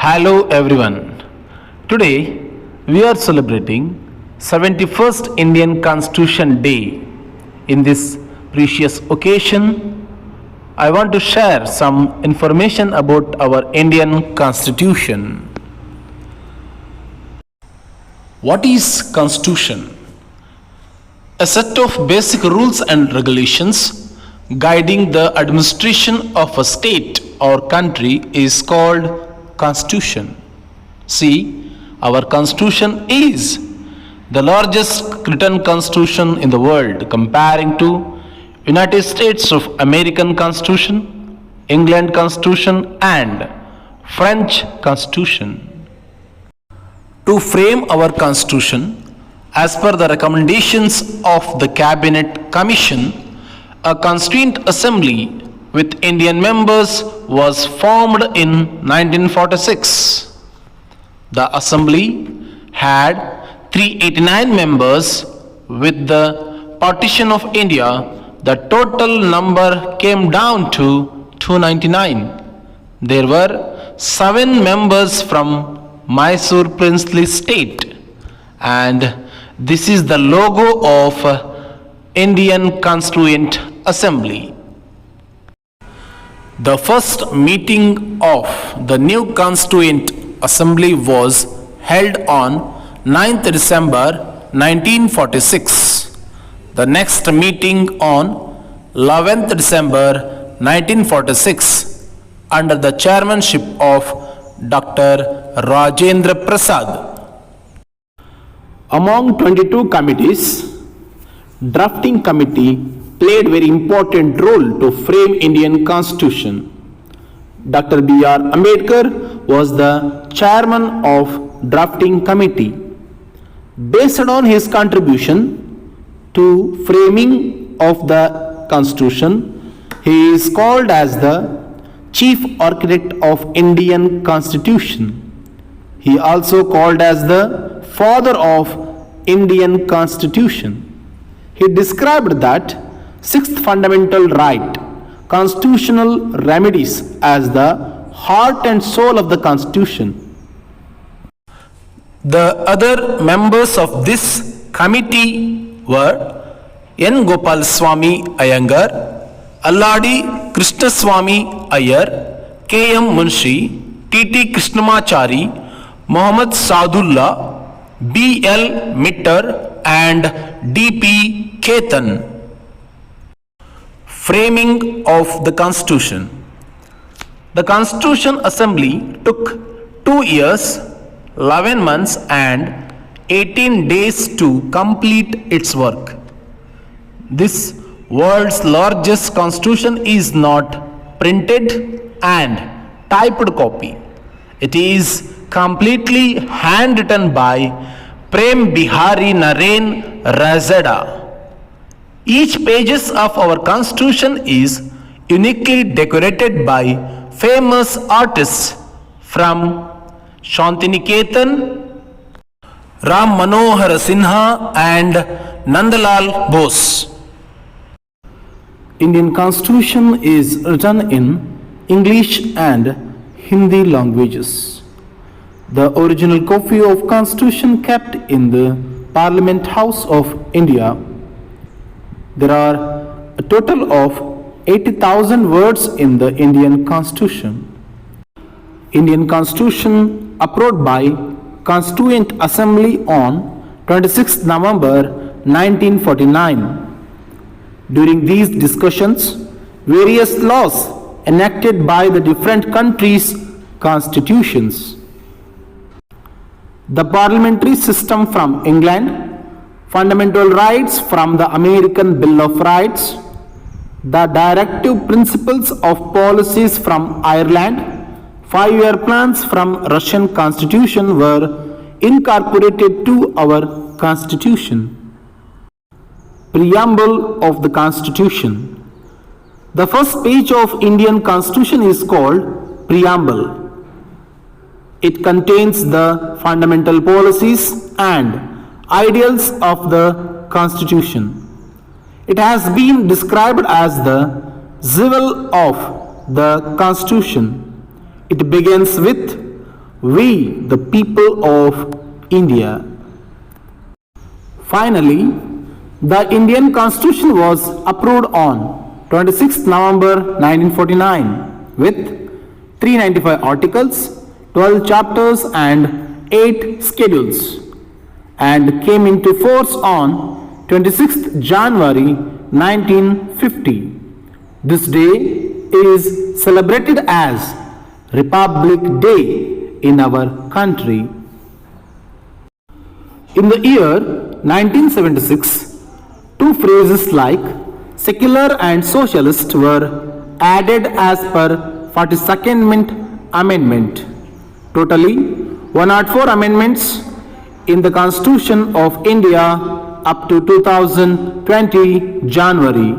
Hello everyone. Today we are celebrating 71st Indian Constitution Day. In this precious occasion, I want to share some information about our Indian Constitution. What is Constitution? A set of basic rules and regulations guiding the administration of a state or country is called Constitution. See, our Constitution is the largest written constitution in the world, comparing to United States of American Constitution, England Constitution and French Constitution. To frame our Constitution, as per the recommendations of the Cabinet Commission, a Constituent Assembly with Indian members was formed in 1946. The Assembly had 389 members. With the partition of India, the total number came down to 299. There were 7 members from Mysore princely state, and this is the logo of Indian Constituent Assembly. The first meeting of the new Constituent Assembly was held on 9th December 1946. The next meeting on 11th December 1946 under the chairmanship of Dr. Rajendra Prasad. Among 22 committees, drafting committee played very important role to frame Indian Constitution. Dr. B.R. Ambedkar was the chairman of drafting committee. Based on his contribution to framing of the Constitution, he is called as the chief architect of Indian Constitution. He also called as the father of Indian Constitution. He described that sixth fundamental right, constitutional remedies, as the heart and soul of the Constitution. The other members of this committee were N. Gopal Swami Iyengar, Alladi Krishnaswamy Iyer, K. M. Munshi, T. T. Krishnamachari, Muhammad Sadullah, B. L. Mitter and D. P. Ketan. Framing of the Constitution. The Constitution Assembly took 2 years, 11 months and 18 days to complete its work. This world's largest constitution is not printed and typed copy. It is completely handwritten by Prem Bihari Naren Razada. Each pages of our constitution is uniquely decorated by famous artists from Shantiniketan, Ram Manohar Sinha and Nandalal Bose. Indian Constitution is written in English and Hindi languages. The original copy of Constitution kept in the Parliament House of India. There are a total of 80,000 words in the Indian Constitution. Indian Constitution approved by Constituent Assembly on 26 November 1949. During these discussions, various laws enacted by the different countries' constitutions. The parliamentary system from England, fundamental rights from the American Bill of Rights, the directive principles of policies from Ireland, 5-year plans from Russian Constitution were incorporated to our Constitution. Preamble of the Constitution. The first page of Indian Constitution is called Preamble. It contains the fundamental policies and ideals of the Constitution. It has been described as the jewel of the Constitution. It begins with we, the people of India. Finally, the Indian Constitution was approved on 26 November 1949 with 395 articles, 12 chapters and 8 schedules, and came into force on 26th January 1950. This day is celebrated as Republic Day in our country. In the year 1976, two phrases like secular and socialist were added as per 42nd Amendment. Totally 104 amendments in the Constitution of India up to 2020 January.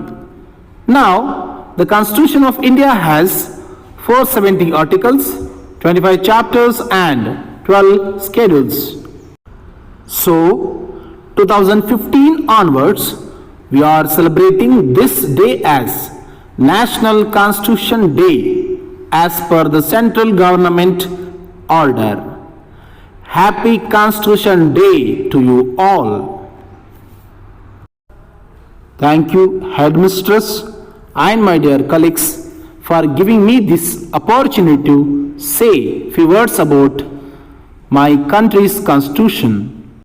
Now, the Constitution of India has 470 articles, 25 chapters and 12 schedules. So, 2015 onwards, we are celebrating this day as National Constitution Day as per the central government order. Happy Constitution Day to you all. Thank you, Headmistress and my dear colleagues, for giving me this opportunity to say few words about my country's constitution.